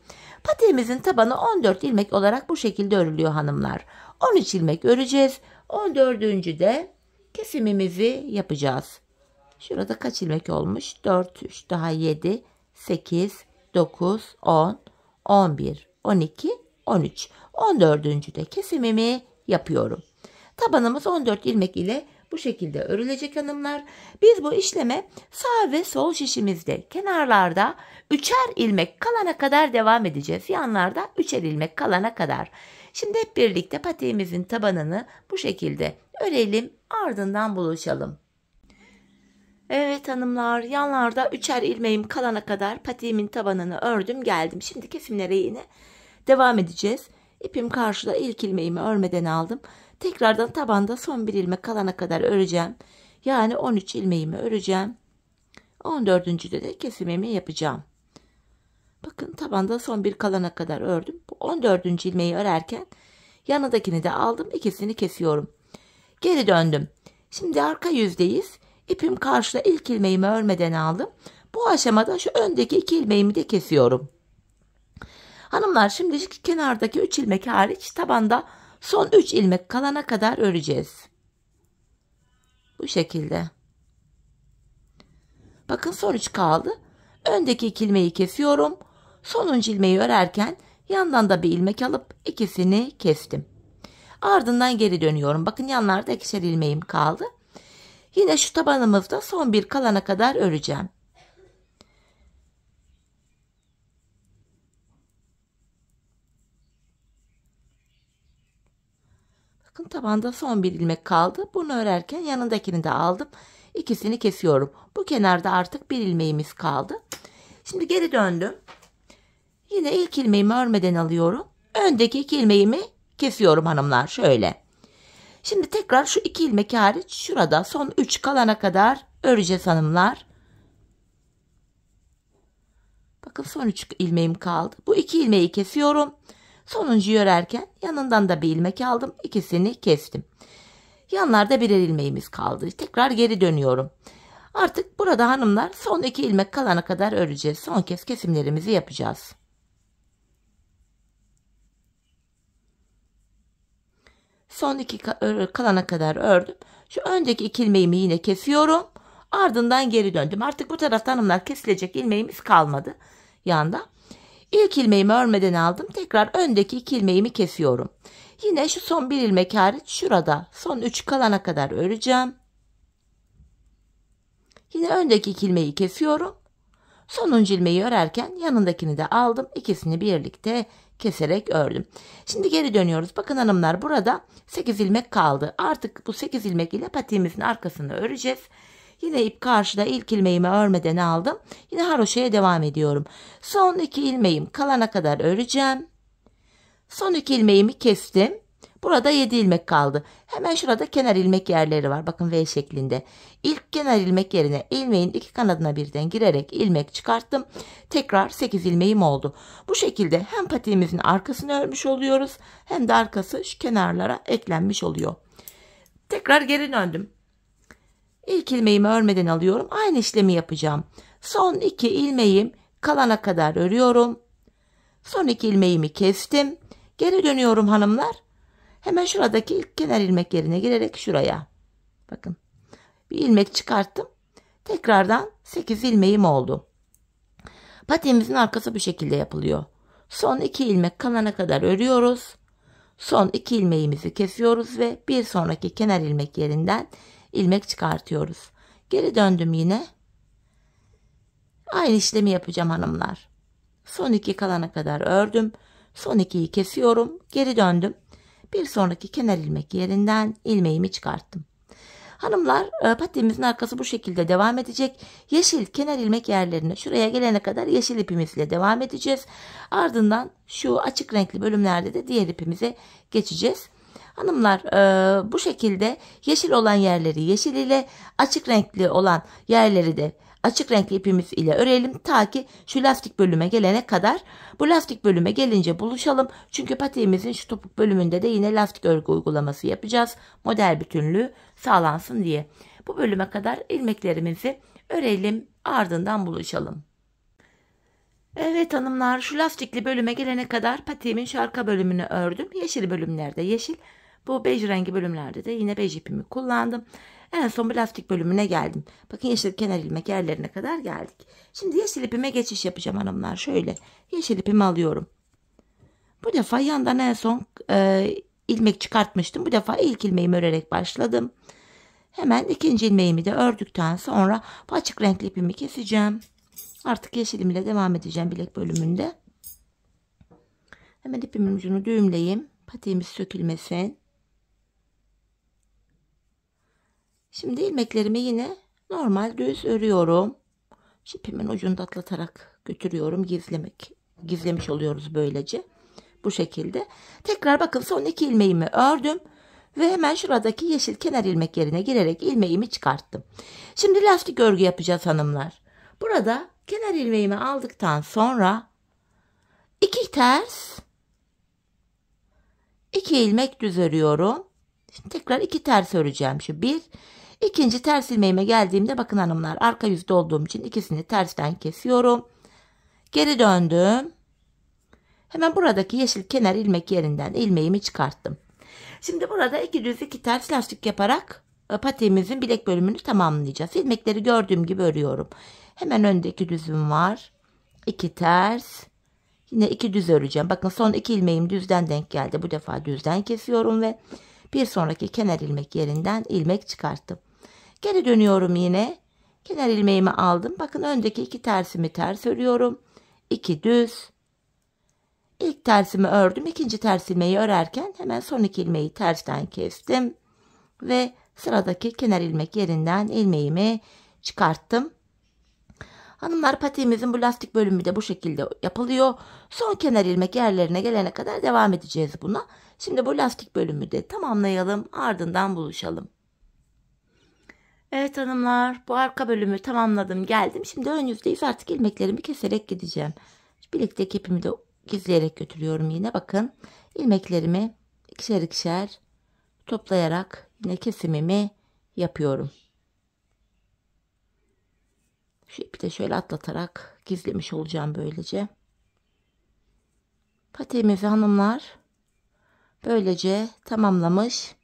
Speaker 1: Patiğimizin tabanı 14 ilmek olarak bu şekilde örülüyor hanımlar. 13 ilmek öreceğiz. 14. de kesimimizi yapacağız. Şurada kaç ilmek olmuş? 4, 3 daha 7, 8, 9, 10, 11, 12, 13. 14. de kesimimi yapıyorum. Tabanımız 14 ilmek ile bu şekilde örülecek hanımlar. Biz bu işleme sağ ve sol şişimizde kenarlarda 3'er ilmek kalana kadar devam edeceğiz. Yanlarda 3'er ilmek kalana kadar. Şimdi hep birlikte patiğimizin tabanını bu şekilde örelim, ardından buluşalım. Evet hanımlar, yanlarda 3'er ilmeğim kalana kadar patiğimin tabanını ördüm geldim. Şimdi kesimlere yine devam edeceğiz. İpim karşıda, ilk ilmeğimi örmeden aldım. Tekrardan tabanda son bir ilmek kalana kadar öreceğim. Yani 13 ilmeğimi öreceğim. 14. de kesimimi yapacağım. Bakın tabanda son bir kalana kadar ördüm. Bu 14. ilmeği örerken yanındakini de aldım. İkisini kesiyorum. Geri döndüm. Şimdi arka yüzdeyiz. İpim karşıda, ilk ilmeğimi örmeden aldım. Bu aşamada şu öndeki 2 ilmeğimi de kesiyorum. Hanımlar, şimdi kenardaki 3 ilmek hariç tabanda son 3 ilmek kalana kadar öreceğiz. Bu şekilde. Bakın son 3 kaldı. Öndeki 2 ilmeği kesiyorum. Sonuncu ilmeği örerken yandan da bir ilmek alıp ikisini kestim. Ardından geri dönüyorum. Bakın yanlarda 2'şer ilmeğim kaldı. Yine şu tabanımızda son bir kalana kadar öreceğim. Bakın tabanda son bir ilmek kaldı. Bunu örerken yanındakini de aldım. İkisini kesiyorum. Bu kenarda artık bir ilmeğimiz kaldı. Şimdi geri döndüm. Yine ilk ilmeğimi örmeden alıyorum. Öndeki 2 ilmeğimi kesiyorum hanımlar. Şöyle. Şimdi tekrar şu 2 ilmek hariç şurada son 3 kalana kadar öreceğiz hanımlar. Bakın son 3 ilmeğim kaldı. Bu 2 ilmeği kesiyorum. Sonuncuyu örerken yanından da bir ilmek aldım. İkisini kestim. Yanlarda birer ilmeğimiz kaldı. Tekrar geri dönüyorum. Artık burada hanımlar son 2 ilmek kalana kadar öreceğiz. Son kez kesimlerimizi yapacağız. Son 2 kalana kadar ördüm. Şu öndeki 2 ilmeğimi yine kesiyorum. Ardından geri döndüm. Artık bu tarafta hanımlar kesilecek ilmeğimiz kalmadı. Yanda. İlk ilmeğimi örmeden aldım. Tekrar öndeki 2 ilmeğimi kesiyorum. Yine şu son bir ilmek hariç şurada son 3 kalana kadar öreceğim. Yine öndeki 2 ilmeği kesiyorum. Sonuncu ilmeği örerken yanındakini de aldım. İkisini birlikte keserek ördüm. Şimdi geri dönüyoruz. Bakın hanımlar, burada 8 ilmek kaldı. Artık bu 8 ilmek ile patiğimizin arkasını öreceğiz. Yine ip karşıda, ilk ilmeğimi örmeden aldım. Yine haroşaya devam ediyorum. Son 2 ilmeğim kalana kadar öreceğim. Son 2 ilmeğimi kestim. Burada 7 ilmek kaldı. Hemen şurada kenar ilmek yerleri var. Bakın V şeklinde. İlk kenar ilmek yerine ilmeğin 2 kanadına birden girerek ilmek çıkarttım. Tekrar 8 ilmeğim oldu. Bu şekilde hem patiğimizin arkasını örmüş oluyoruz, hem de arkası şu kenarlara eklenmiş oluyor. Tekrar geri döndüm. İlk ilmeğimi örmeden alıyorum. Aynı işlemi yapacağım. Son 2 ilmeğim kalana kadar örüyorum. Son 2 ilmeğimi kestim. Geri dönüyorum hanımlar. Hemen şuradaki ilk kenar ilmek yerine girerek şuraya. Bakın. Bir ilmek çıkarttım. Tekrardan 8 ilmeğim oldu. Patiğimizin arkası bu şekilde yapılıyor. Son 2 ilmek kalana kadar örüyoruz. Son 2 ilmeğimizi kesiyoruz ve bir sonraki kenar ilmek yerinden ilmek çıkartıyoruz. Geri döndüm yine. Aynı işlemi yapacağım hanımlar. Son 2 kalana kadar ördüm. Son 2'yi kesiyorum. Geri döndüm. Bir sonraki kenar ilmek yerinden ilmeğimi çıkarttım. Hanımlar, patiğimizin arkası bu şekilde devam edecek. Yeşil kenar ilmek yerlerine şuraya gelene kadar yeşil ipimizle devam edeceğiz. Ardından şu açık renkli bölümlerde de diğer ipimize geçeceğiz. Hanımlar, bu şekilde yeşil olan yerleri yeşil ile, açık renkli olan yerleri de açık renkli ipimiz ile örelim ta ki şu lastik bölüme gelene kadar. Bu lastik bölüme gelince buluşalım. Çünkü patiğimizin şu topuk bölümünde de yine lastik örgü uygulaması yapacağız. Model bütünlüğü sağlansın diye. Bu bölüme kadar ilmeklerimizi örelim, ardından buluşalım. Evet hanımlar, şu lastikli bölüme gelene kadar patiğimin şu arka bölümünü ördüm. Yeşil bölümlerde yeşil, bu bej rengi bölümlerde de yine bej ipimi kullandım. En son bu lastik bölümüne geldim. Bakın yeşil kenar ilmek yerlerine kadar geldik. Şimdi yeşil ipime geçiş yapacağım hanımlar. Şöyle yeşil ipimi alıyorum. Bu defa yandan en son ilmek çıkartmıştım. Bu defa ilk ilmeğimi örerek başladım. Hemen ikinci ilmeğimi de ördükten sonra bu açık renkli ipimi keseceğim. Artık yeşilimle devam edeceğim bilek bölümünde. Hemen ipimin ucunu düğümleyeyim. Patiğimiz sökülmesin. Şimdi ilmeklerimi yine normal düz örüyorum. İpimin ucunu da atlatarak götürüyorum. Gizlemiş oluyoruz böylece. Bu şekilde. Tekrar bakın son 2 ilmeğimi ördüm. Ve hemen şuradaki yeşil kenar ilmek yerine girerek ilmeğimi çıkarttım. Şimdi lastik örgü yapacağız hanımlar. Burada kenar ilmeğimi aldıktan sonra 2 ters, 2 ilmek düz örüyorum. Şimdi tekrar 2 ters öreceğim. Şu bir. İkinci ters ilmeğime geldiğimde bakın hanımlar, arka yüzde olduğum için ikisini tersten kesiyorum. Geri döndüm. Hemen buradaki yeşil kenar ilmek yerinden ilmeğimi çıkarttım. Şimdi burada 2 düz 2 ters lastik yaparak patiğimizin bilek bölümünü tamamlayacağız. İlmekleri gördüğüm gibi örüyorum. Hemen öndeki düzüm var. 2 ters. Yine 2 düz öreceğim. Bakın son 2 ilmeğim düzden denk geldi. Bu defa düzden kesiyorum ve bir sonraki kenar ilmek yerinden ilmek çıkarttım. Geri dönüyorum yine. Kenar ilmeğimi aldım. Bakın öndeki 2 tersimi ters örüyorum. 2 düz. İlk tersimi ördüm. İkinci ters ilmeği örerken hemen son 2 ilmeği tersten kestim. Ve sıradaki kenar ilmek yerinden ilmeğimi çıkarttım. Hanımlar, patiğimizin bu lastik bölümü de bu şekilde yapılıyor. Son kenar ilmek yerlerine gelene kadar devam edeceğiz buna. Şimdi bu lastik bölümü de tamamlayalım. Ardından buluşalım. Evet hanımlar, bu arka bölümü tamamladım, geldim. Şimdi ön yüzdeyiz, artık ilmeklerimi keserek gideceğim. Birlikteki ipimi de gizleyerek götürüyorum yine. Bakın ilmeklerimi ikişer ikişer toplayarak yine kesimimi yapıyorum. Şu ipi de şöyle atlatarak gizlemiş olacağım böylece. Patiğimizi hanımlar böylece tamamlamış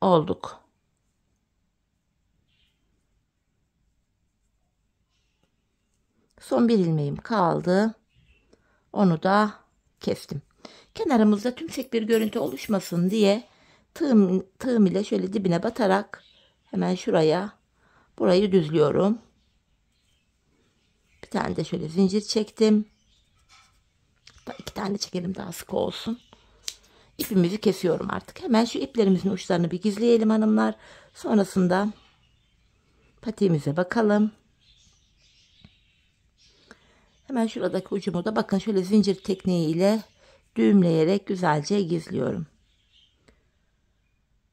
Speaker 1: olduk. Son bir ilmeğim kaldı. Onu da kestim. Kenarımızda tümsek bir görüntü oluşmasın diye tığım ile şöyle dibine batarak hemen burayı düzlüyorum. Bir tane de şöyle zincir çektim. 2 tane çekelim, daha sık olsun. İpimizi kesiyorum artık. Hemen şu iplerimizin uçlarını bir gizleyelim hanımlar. Sonrasında patiğimize bakalım. Hemen şuradaki ucumu da bakın şöyle zincir tekniği ile düğümleyerek güzelce gizliyorum.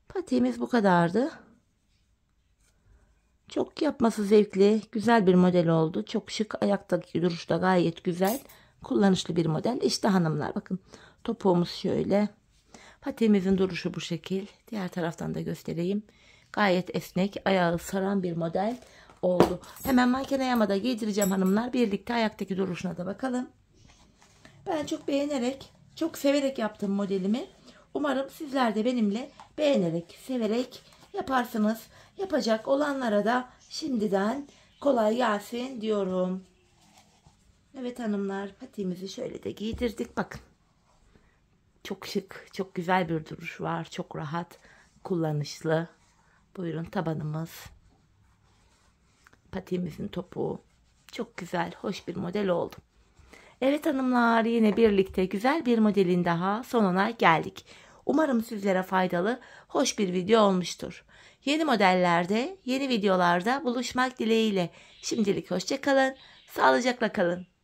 Speaker 1: Patiğimiz bu kadardı. Çok yapması zevkli, güzel bir model oldu. Çok şık, ayaktaki duruş da gayet güzel. Kullanışlı bir model. İşte hanımlar, bakın topuğumuz şöyle. Patiğimizin duruşu bu şekil. Diğer taraftan da göstereyim. Gayet esnek, ayağı saran bir model oldu. Hemen makine yamada giydireceğim hanımlar. Birlikte ayaktaki duruşuna da bakalım. Ben çok beğenerek, çok severek yaptım modelimi. Umarım sizler de benimle beğenerek, severek yaparsınız. Yapacak olanlara da şimdiden kolay gelsin diyorum. Evet hanımlar, patiğimizi şöyle de giydirdik. Bakın. Çok şık, çok güzel bir duruş var. Çok rahat, kullanışlı. Buyurun tabanımız. Patiğimizin topuğu. Çok güzel, hoş bir model oldu. Evet hanımlar, yine birlikte güzel bir modelin daha sonuna geldik. Umarım sizlere faydalı, hoş bir video olmuştur. Yeni modellerde, yeni videolarda buluşmak dileğiyle. Şimdilik hoşça kalın, sağlıcakla kalın.